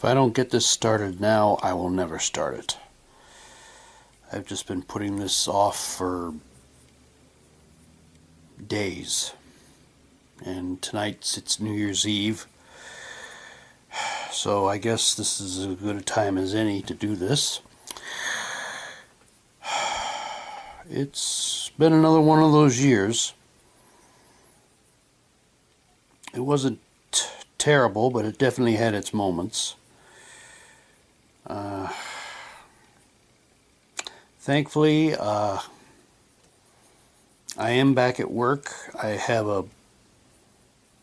If I don't get this started now, I will never start it. I've just been putting this off for days. And tonight's it's New Year's Eve. So I guess this is as good a time as any to do this. It's been another one of those years. It wasn't terrible, but it definitely had its moments. Thankfully, I am back at work.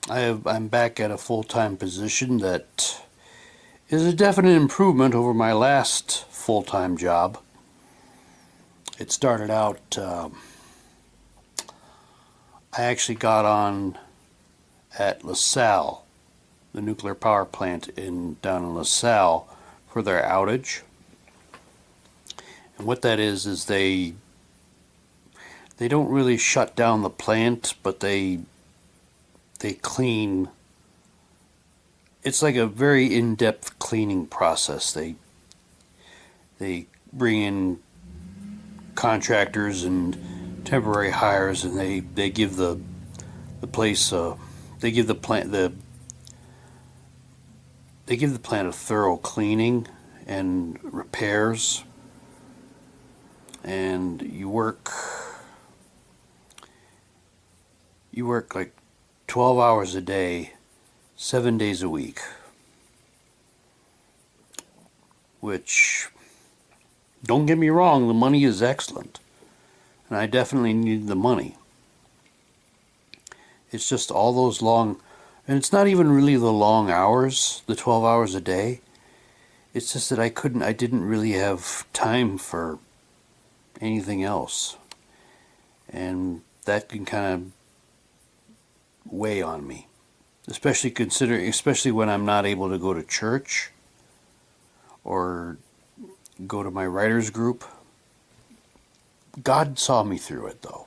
I'm back at a full-time position that is a definite improvement over my last full-time job. It started out, I actually got on at LaSalle, the nuclear power plant down in LaSalle, for their outage. And what that is they don't really shut down the plant, but they clean. It's like a very in-depth cleaning process. They bring in contractors and temporary hires, and they give the place they give the plant a thorough cleaning and repairs, and you work like 12 hours a day, 7 days a week, which, don't get me wrong, the money is excellent, and I definitely need the money. It's just all those long, and it's not even really the long hours, the 12 hours a day. It's just that I didn't really have time for anything else. And that can kind of weigh on me. Especially when I'm not able to go to church or go to my writers group. God saw me through it, though.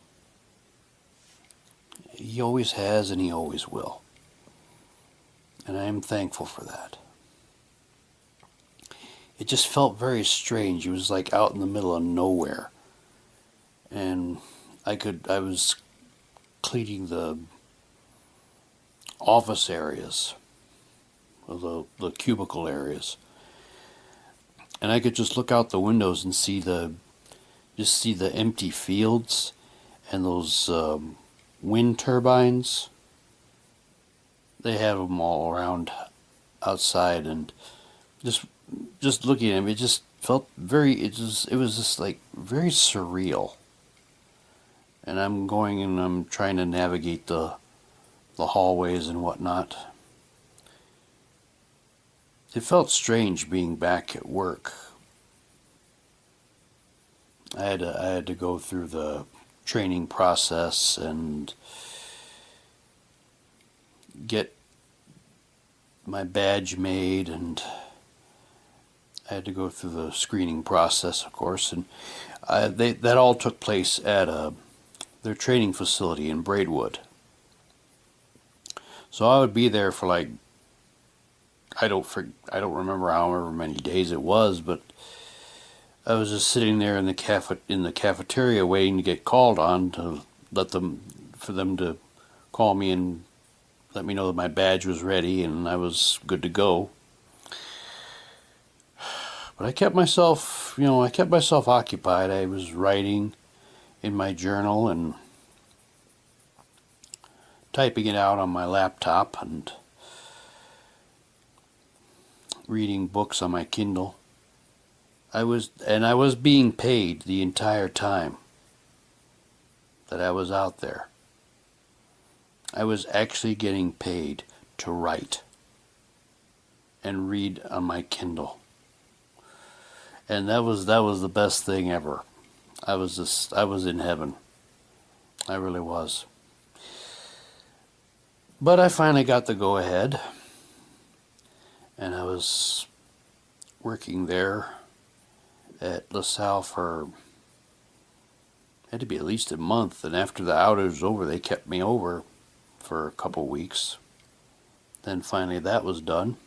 He always has, and He always will. And I am thankful for that. It just felt very strange. It was like out in the middle of nowhere. And I was cleaning the office areas, or the cubicle areas. And I could just look out the windows and see the empty fields and those wind turbines. They have them all around outside, and just looking at them, it just felt it was just like very surreal. And I'm trying to navigate the hallways and whatnot. It felt strange being back at work. I had to go through the training process and get my badge made, and I had to go through the screening process, of course, and that all took place at their training facility in Braidwood. So I would be there for like, I don't remember however many days it was, but I was just sitting there in the cafeteria waiting to get called on for them to call me and let me know that my badge was ready and I was good to go. But I kept myself occupied. I was writing in my journal and typing it out on my laptop and reading books on my Kindle. I was being paid the entire time that I was out there. I was actually getting paid to write and read on my Kindle. And that was the best thing ever. I was in heaven. I really was. But I finally got the go ahead, and I was working there at LaSalle had to be at least a month, and after the outage was over, they kept me over for a couple weeks. Then finally that was done.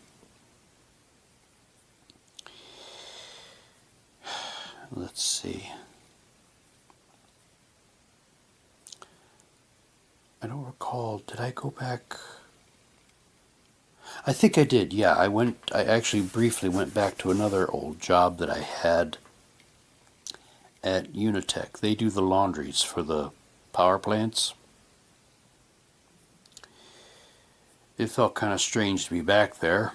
let's see. I don't recall. Did I go back? I think I did. Yeah, I actually briefly went back to another old job that I had at Unitech. They do the laundries for the power plants. It felt kind of strange to be back there.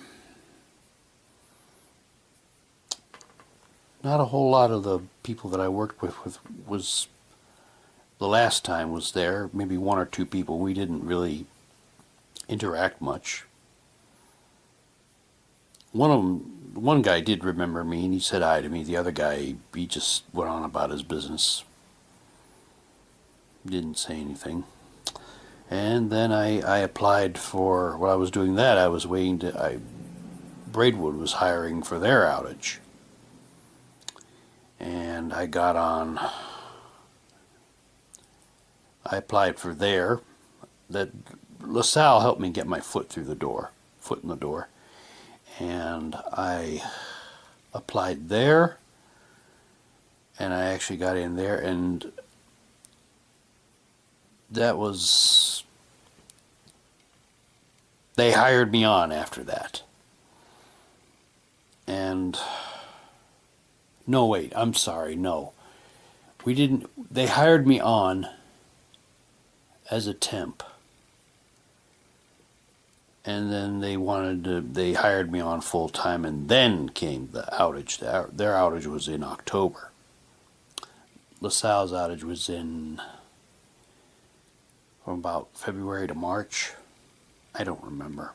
Not a whole lot of the people that I worked with was the last time was there. Maybe one or two people. We didn't really interact much. One guy did remember me, and he said hi to me. The other guy, he just went on about his business. Didn't say anything. And then I applied for, while I was doing that, I was waiting to, Braidwood was hiring for their outage. And I got on, I applied for there. That LaSalle helped me get my foot in the door. And I applied there, and I actually got in there, and that was, they hired me on after that. And no, wait, I'm sorry, no. We didn't, they hired me on as a temp. And then they hired me on full time, and then came the outage. Their outage was in October. LaSalle's outage was from about February to March. I don't remember.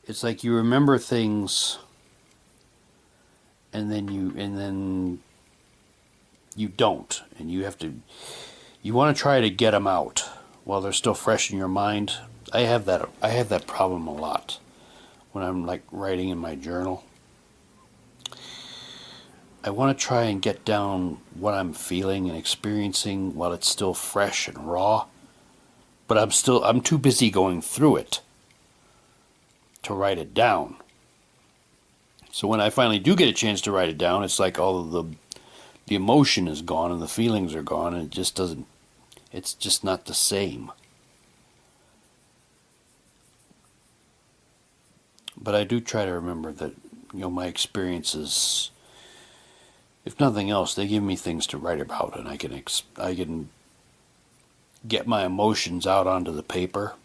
It's like you remember things, and then you don't, and you want to try to get them out while they're still fresh in your mind. I have that problem a lot when I'm like writing in my journal. I want to try and get down what I'm feeling and experiencing while it's still fresh and raw, but I'm too busy going through it to write it down. So when I finally do get a chance to write it down, it's like all of the emotion is gone and the feelings are gone, and it's just not the same. But I do try to remember that, my experiences, if nothing else, they give me things to write about, and I can get my emotions out onto the paper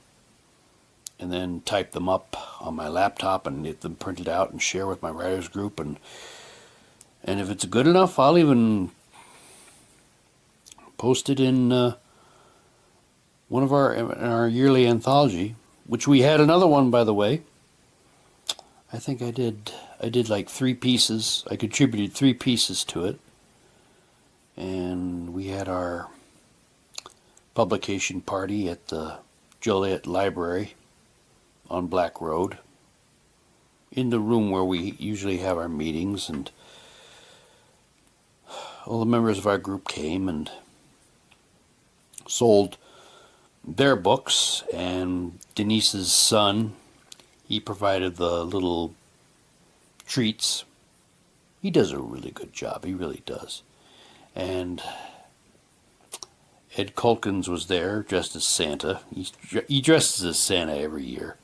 and then type them up on my laptop and get them printed out and share with my writers group, and if it's good enough, I'll even post it in one of our yearly anthology, which we had another one, by the way. I think I did like 3 pieces. I contributed 3 pieces to it, and we had our publication party at the Joliet Library on Black Road, in the room where we usually have our meetings, and all the members of our group came and sold their books, and Denise's son, he provided the little treats. He does a really good job, he really does. And Ed Culkins was there, dressed as Santa. He dresses as Santa every year.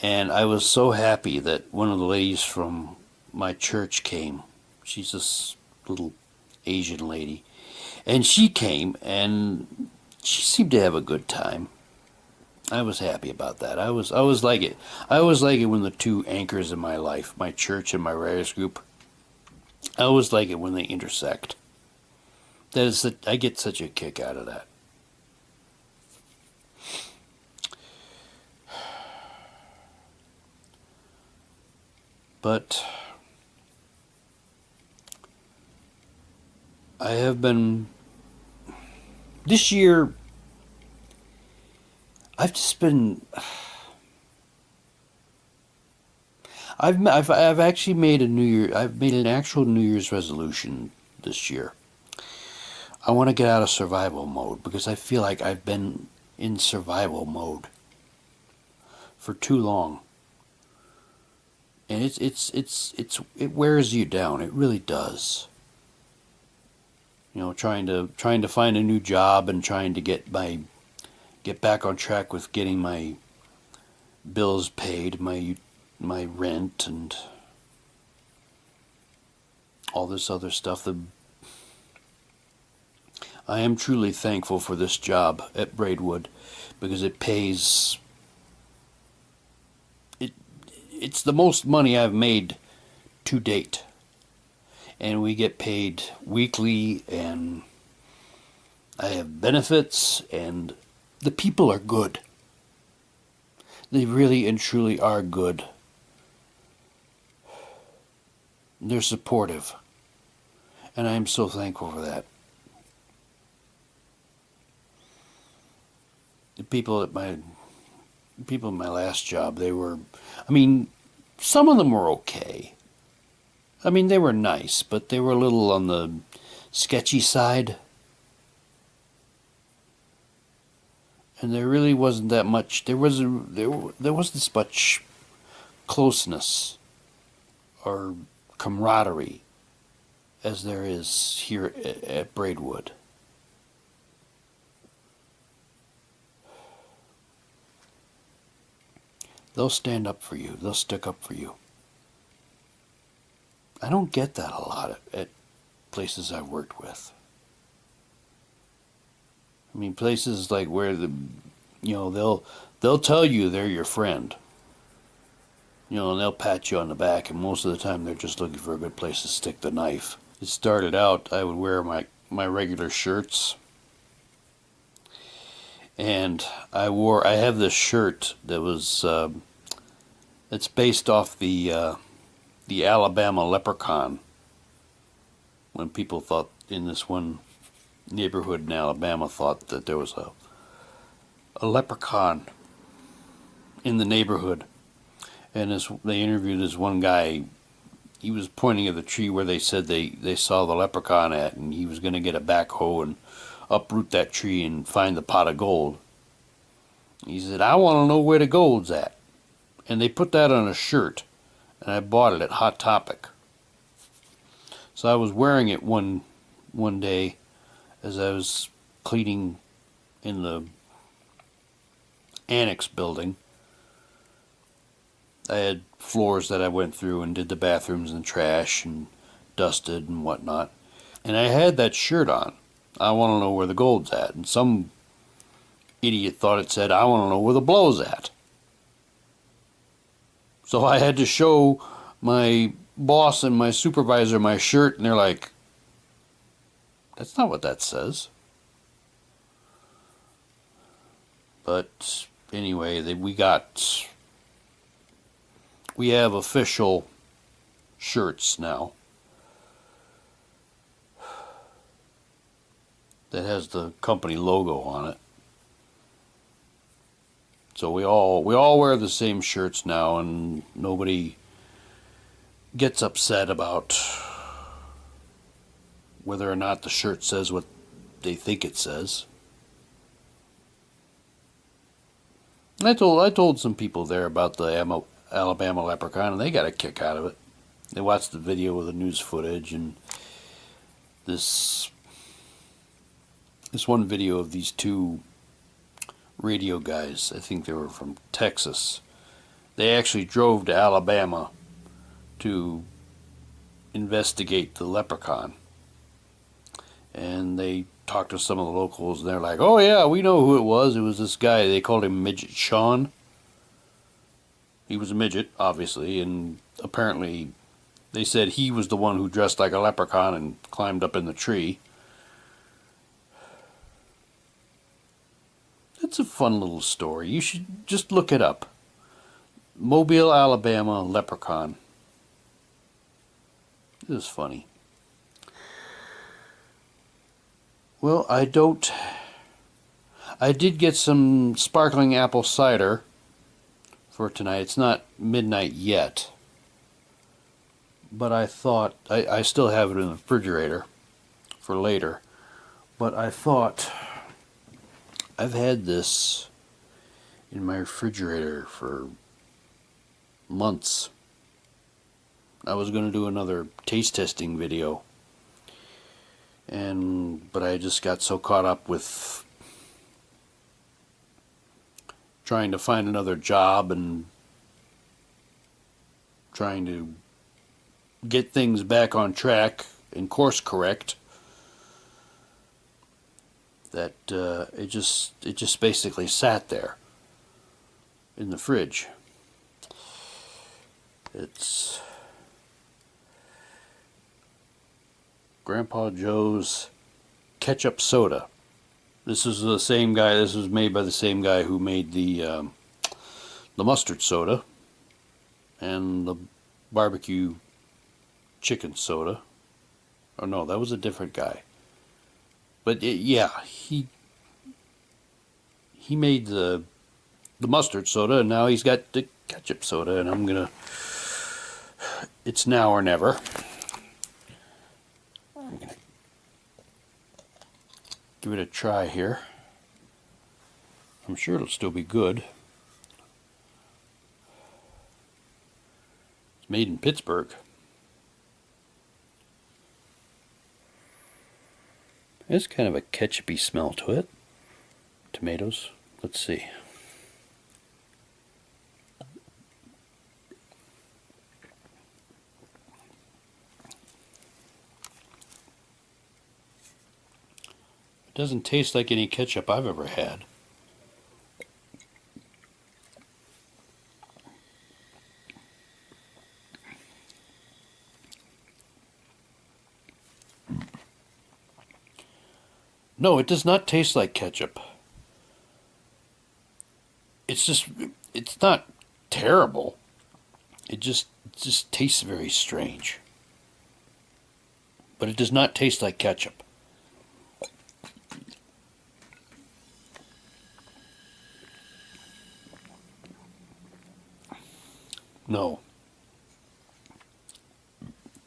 And I was so happy that one of the ladies from my church came. She's this little Asian lady. And she came, and she seemed to have a good time. I was happy about that. I was like it. I always like it when the two anchors in my life, my church and my writers group, I always like it when they intersect. I get such a kick out of that. But I have been, this year, I've just been, I've actually made I've made an actual New Year's resolution this year. I want to get out of survival mode, because I feel like I've been in survival mode for too long. and it wears you down. It really does. You know, trying to find a new job and trying to get back on track with getting my bills paid, my rent and all this other stuff. I am truly thankful for this job at Braidwood because it pays. It's the most money I've made to date, and we get paid weekly, and I have benefits, and the people are good. They really and truly are good. They're supportive, and I am so thankful for that. The people at my last job, I mean, some of them were okay. I mean, they were nice, but they were a little on the sketchy side. And there really wasn't that much. There wasn't this much closeness or camaraderie as there is here at Braidwood. They'll stand up for you. They'll stick up for you. I don't get that a lot at places I've worked with. I mean, places like where they'll tell you they're your friend. You know, and they'll pat you on the back, and most of the time they're just looking for a good place to stick the knife. It started out, I would wear my regular shirts, and I have this shirt that was it's based off the Alabama leprechaun. When people thought in this one neighborhood in Alabama thought that there was a leprechaun in the neighborhood, and they interviewed this one guy. He was pointing at the tree where they said they saw the leprechaun at, and he was going to get a backhoe and uproot that tree and find the pot of gold. He said, "I want to know where the gold's at." And they put that on a shirt, and I bought it at Hot Topic. So I was wearing it one day as I was cleaning in the annex building. I had floors that I went through and did the bathrooms and trash and dusted and whatnot. And I had that shirt on. I want to know where the gold's at. And some idiot thought it said, "I want to know where the blow's at." So I had to show my boss and my supervisor my shirt, and they're like, "That's not what that says." But anyway, we have official shirts now that has the company logo on it. So we all wear the same shirts now, and nobody gets upset about whether or not the shirt says what they think it says. And I told some people there about the Alabama leprechaun, and they got a kick out of it. They watched the video with the news footage, and this one video of these two radio guys, I think they were from Texas. They actually drove to Alabama to investigate the leprechaun. And they talked to some of the locals, and they're like, "Oh yeah, we know who it was. It was this guy. They called him Midget Sean." He was a midget, obviously, and apparently they said he was the one who dressed like a leprechaun and climbed up in the tree. It's a fun little story. You should just look it up. Mobile, Alabama leprechaun. It was funny. Well, I did get some sparkling apple cider for tonight. It's not midnight yet, but I thought, I still have it in the refrigerator for later, but I thought, I've had this in my refrigerator for months, I was going to do another taste testing video, but I just got so caught up with trying to find another job and trying to get things back on track and course correct that it just basically sat there in the fridge. It's Grandpa Joe's ketchup soda. This is the same guy. This was made by the same guy who made the mustard soda and the barbecue chicken soda. Oh no, that was a different guy. But yeah, he made the mustard soda, and now he's got the ketchup soda, and I'm gonna. It's now or never. I'm gonna give it a try here. I'm sure it'll still be good. It's made in Pittsburgh. There's kind of a ketchupy smell to it. Tomatoes. Let's see. It doesn't taste like any ketchup I've ever had. No, it does not taste like ketchup. It's not terrible. It just tastes very strange. But it does not taste like ketchup. No.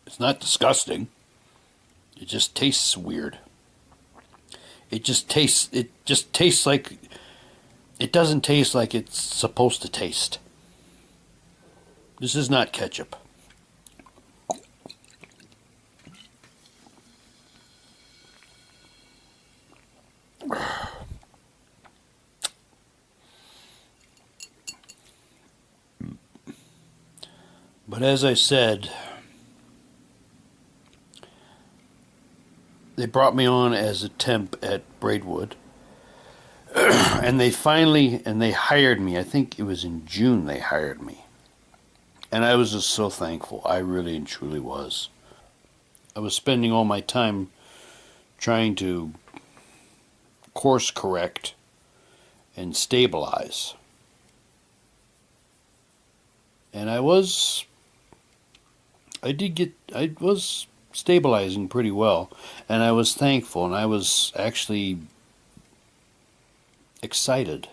It's not disgusting. It just tastes weird. It just tastes like, it doesn't taste like it's supposed to taste. This is not ketchup. But as I said, they brought me on as a temp at Braidwood, and they hired me. I think it was in June they hired me. And I was just so thankful. I really and truly was. I was spending all my time trying to course correct and stabilize. And I was stabilizing pretty well, and I was thankful, and I was actually excited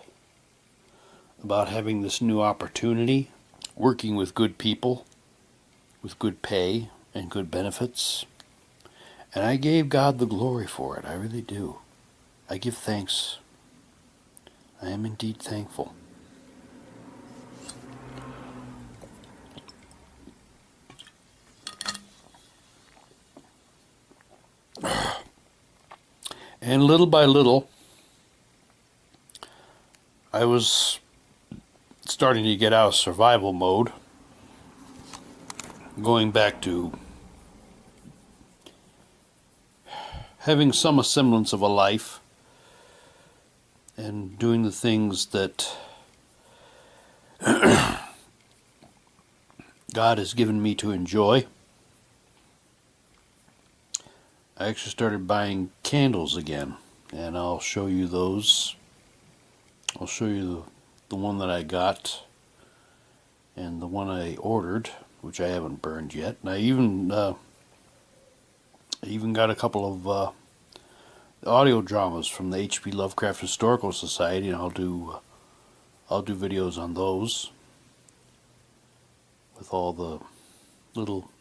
about having this new opportunity, working with good people, with good pay and good benefits. And I gave God the glory for it. I really do. I give thanks. I am indeed thankful. And little by little, I was starting to get out of survival mode, going back to having some semblance of a life and doing the things that God has given me to enjoy. I actually started buying candles again, and I'll show you those. I'll show you the one that I got and the one I ordered, which I haven't burned yet. And I even got a couple of audio dramas from the H.P. Lovecraft Historical Society, and I'll do videos on those with all the little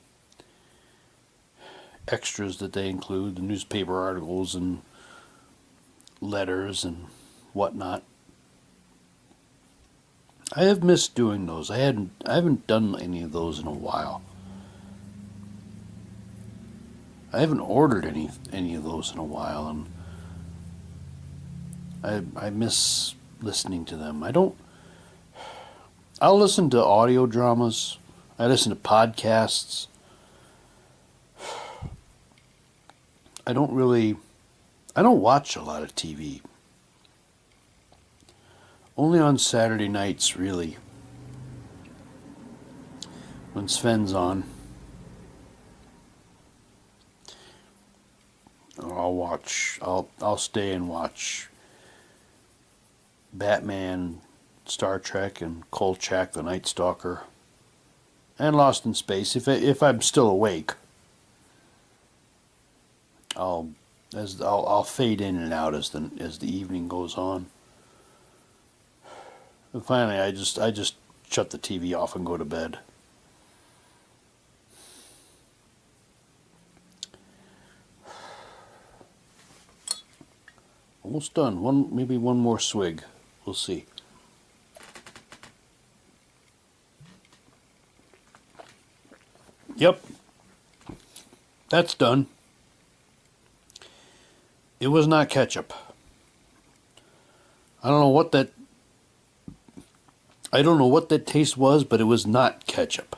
extras that they include, the newspaper articles and letters and whatnot. I have missed doing those. I haven't done any of those in a while. I haven't ordered any of those in a while, and I miss listening to them. I'll listen to audio dramas. I listen to podcasts. I don't watch a lot of TV. Only on Saturday nights, really. When Sven's on. I'll stay and watch Batman, Star Trek, and Kolchak the Night Stalker, and Lost in Space. If I'm still awake, I'll fade in and out as the evening goes on. And finally, I just shut the TV off and go to bed. Almost done. Maybe one more swig. We'll see. Yep. That's done. It was not ketchup. I don't know what that taste was, but it was not ketchup.